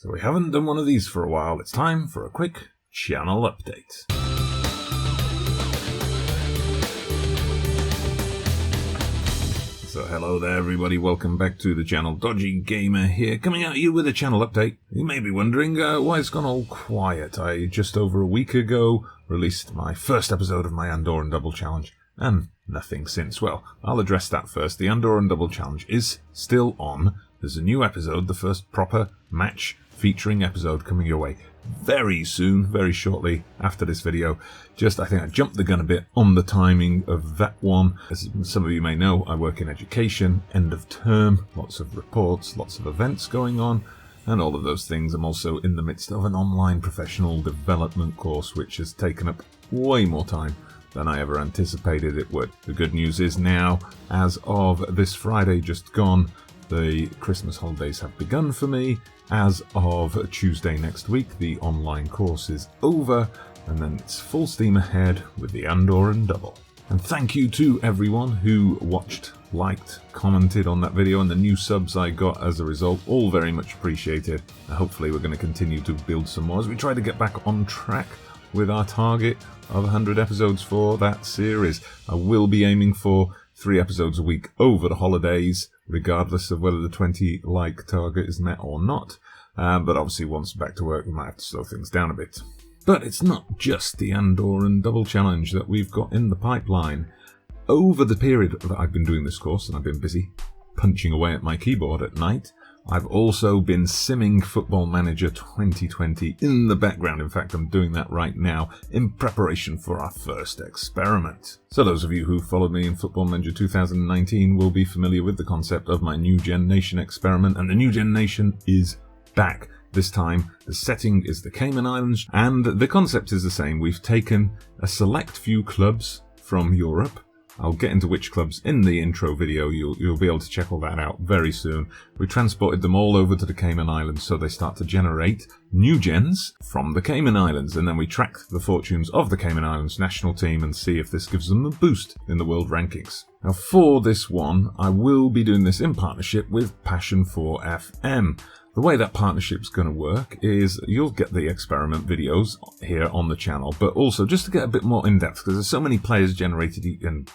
So we haven't done one of these for a while. It's time for a quick channel update. So hello there everybody, welcome back to the channel. Dodgy Gamer here, coming at you with a channel update. You may be wondering why it's gone all quiet. I just over a week ago released my first episode of my Andorran Double Challenge, and nothing since. Well, I'll address that first. The Andorran Double Challenge is still on. There's a new episode, the first proper match featuring episode coming your way very soon, very shortly after this video. I think I jumped the gun a bit on the timing of that one. As some of you may know, I work in education, end of term, lots of reports, lots of events going on, and all of those things. I'm also in the midst of an online professional development course, which has taken up way more time than I ever anticipated it would. The good news is now, as of this Friday just gone, the Christmas holidays have begun for me. As of Tuesday next week, the online course is over, and then it's full steam ahead with the Andorran Double. And thank you to everyone who watched, liked, commented on that video, and the new subs I got as a result. All very much appreciated. And hopefully we're going to continue to build some more as we try to get back on track with our target of 100 episodes for that series. I will be aiming for 3 episodes a week over the holidays, regardless of whether the 20 like target is met or not. But obviously once back to work we might have to slow things down a bit. But it's not just the Andorran Double Challenge that we've got in the pipeline. Over the period that I've been doing this course, and I've been busy punching away at my keyboard at night, I've also been simming Football Manager 2020 in the background. In fact, I'm doing that right now in preparation for our first experiment. So those of you who followed me in Football Manager 2019 will be familiar with the concept of my New Gen Nation experiment, and the New Gen Nation is back. This time, the setting is the Cayman Islands, and the concept is the same. We've taken a select few clubs from Europe. I'll get into which clubs in the intro video. You'll be able to check all that out very soon. We transported them all over to the Cayman Islands so they start to generate new gens from the Cayman Islands, and then we track the fortunes of the Cayman Islands national team and see if this gives them a boost in the world rankings. Now for this one, I will be doing this in partnership with Passion for FM. The way that partnership's going to work is you'll get the experiment videos here on the channel, but also just to get a bit more in-depth, because there's so many players generated and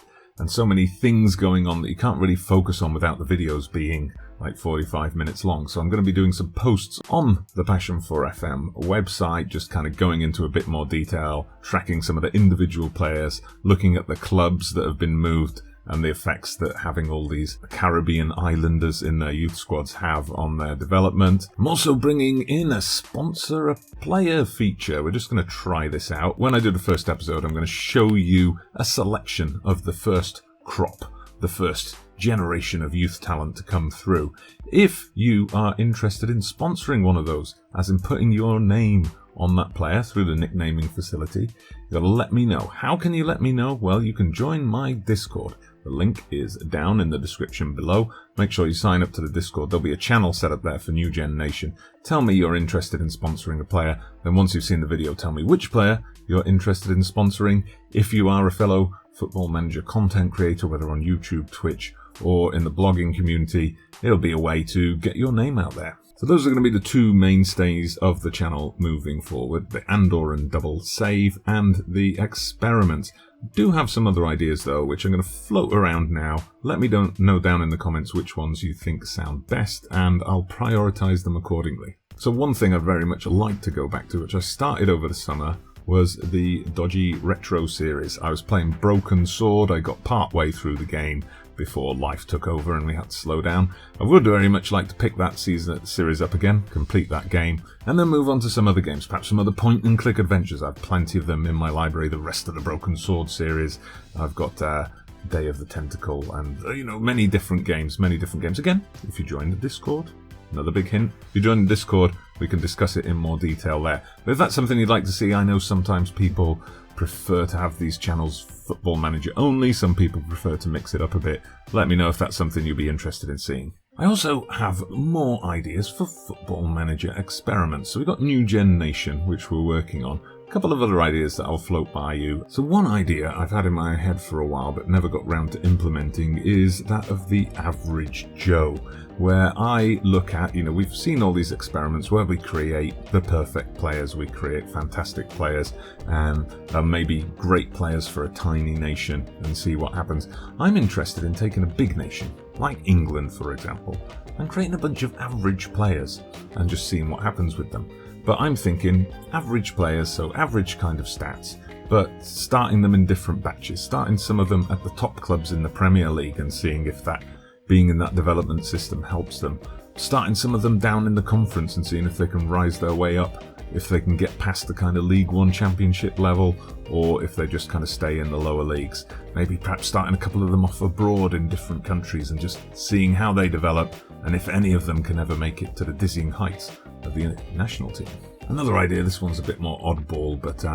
so many things going on that you can't really focus on without the videos being like 45 minutes long. So I'm going to be doing some posts on the Passion for FM website, just kind of going into a bit more detail, tracking some of the individual players, looking at the clubs that have been moved, and the effects that having all these Caribbean islanders in their youth squads have on their development. I'm also bringing in a sponsor a player feature. We're just going to try this out. When I do the first episode, I'm going to show you a selection of the first crop, the first generation of youth talent to come through. If you are interested in sponsoring one of those, as in putting your name on that player through the nicknaming facility, you've got to let me know. How can you let me know? Well, you can join my Discord. The link is down in the description below. Make sure you sign up to the Discord. There'll be a channel set up there for New Gen Nation. Tell me you're interested in sponsoring a player. Then once you've seen the video, tell me which player you're interested in sponsoring. If you are a fellow Football Manager content creator, whether on YouTube, Twitch, or in the blogging community, it'll be a way to get your name out there. So those are going to be the 2 mainstays of the channel moving forward, the Andorran Double Save and the experiment. Do have some other ideas though, which I'm going to float around now. Let me know down in the comments which ones you think sound best, and I'll prioritize them accordingly. So one thing I'd very much like to go back to, which I started over the summer, was the Dodgy Retro series. I was playing Broken Sword. I got part way through the game before life took over and we had to slow down. I would very much like to pick that series up again, complete that game, and then move on to some other games, perhaps some other point-and-click adventures. I've plenty of them in my library, the rest of the Broken Sword series. I've got Day of the Tentacle and, many different games. Again, if you join the Discord, another big hint, if you join the Discord, we can discuss it in more detail there. But if that's something you'd like to see, I know sometimes people prefer to have these channels Football Manager only. Some people prefer to mix it up a bit. Let me know if that's something you'd be interested in seeing. I also have more ideas for Football Manager experiments. So we've got New Gen Nation, which we're working on. A couple of other ideas that I'll float by you. So one idea I've had in my head for a while but never got round to implementing is that of the average Joe, where I look at, we've seen all these experiments where we create the perfect players, we create fantastic players, and maybe great players for a tiny nation, and see what happens. I'm interested in taking a big nation, like England for example, and creating a bunch of average players and just seeing what happens with them. But I'm thinking average players, so average kind of stats, but starting them in different batches, starting some of them at the top clubs in the Premier League and seeing if that being in that development system helps them, starting some of them down in the conference and seeing if they can rise their way up, if they can get past the kind of League One Championship level, or if they just kind of stay in the lower leagues. Maybe perhaps starting a couple of them off abroad in different countries and just seeing how they develop and if any of them can ever make it to the dizzying heights of the national team. Another idea, this one's a bit more oddball, but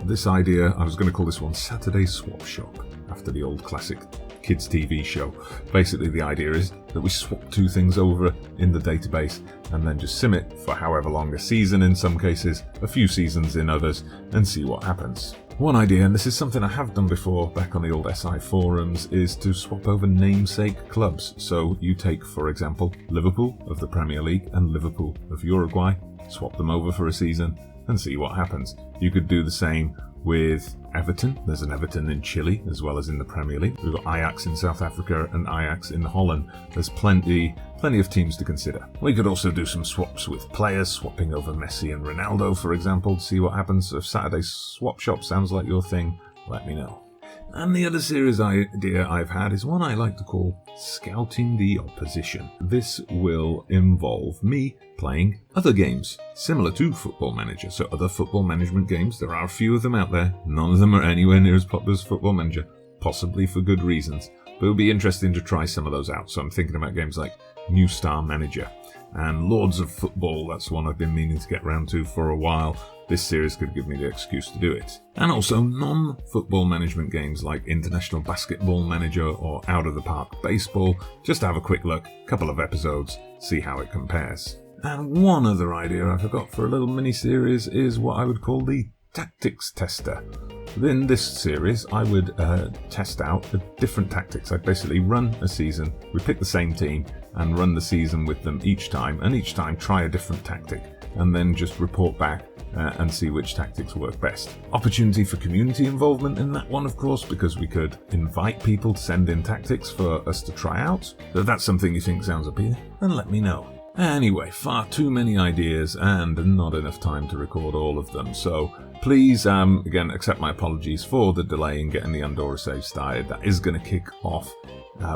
this idea, I was going to call this one Saturday Swap Shop, after the old classic kids TV show. Basically the idea is that we swap two things over in the database and then just sim it for however long, a season in some cases, a few seasons in others, and see what happens. One idea, and this is something I have done before back on the old SI forums, is to swap over namesake clubs. So you take, for example, Liverpool of the Premier League and Liverpool of Uruguay, swap them over for a season and see what happens. You could do the same with Everton. There's an Everton in Chile as well as in the Premier League. We've got Ajax in South Africa and Ajax in Holland. There's plenty of teams to consider. We could also do some swaps with players, swapping over Messi and Ronaldo, for example, to see what happens. So if Saturday Swap Shop sounds like your thing, let me know. And the other series idea I've had is one I like to call Scouting the Opposition. This will involve me playing other games similar to Football Manager. So other football management games, there are a few of them out there. None of them are anywhere near as popular as Football Manager, possibly for good reasons. But it would be interesting to try some of those out. So I'm thinking about games like New Star Manager and Lords of Football. That's one I've been meaning to get round to for a while. This series could give me the excuse to do it. And also non-football management games like International Basketball Manager or Out of the Park Baseball. Just have a quick look, couple of episodes, see how it compares. And one other idea I forgot for a little mini-series is what I would call the Tactics Tester. Within this series, I would test out the different tactics. I'd basically run a season, we pick the same team and run the season with them each time, and each time try a different tactic, and then just report back and see which tactics work best. Opportunity for community involvement in that one, of course, because we could invite people to send in tactics for us to try out. So if that's something you think sounds appealing, then let me know. Anyway, far too many ideas and not enough time to record all of them, so please, again, accept my apologies for the delay in getting the Andorra save started. That is going to kick off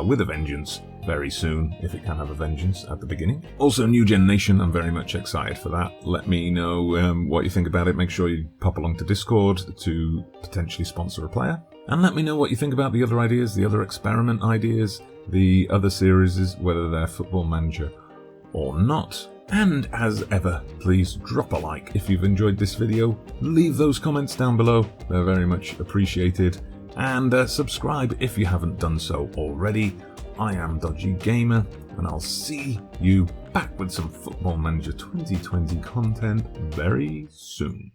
with a vengeance very soon, if it can have a vengeance at the beginning. Also, New Gen Nation, I'm very much excited for that. Let me know what you think about it. Make sure you pop along to Discord to potentially sponsor a player. And let me know what you think about the other ideas, the other experiment ideas, the other series, whether they're Football Manager or not. And as ever, please drop a like if you've enjoyed this video. Leave those comments down below. They're very much appreciated. And subscribe if you haven't done so already. I am Dodgy Gamer, and I'll see you back with some Football Manager 2020 content very soon.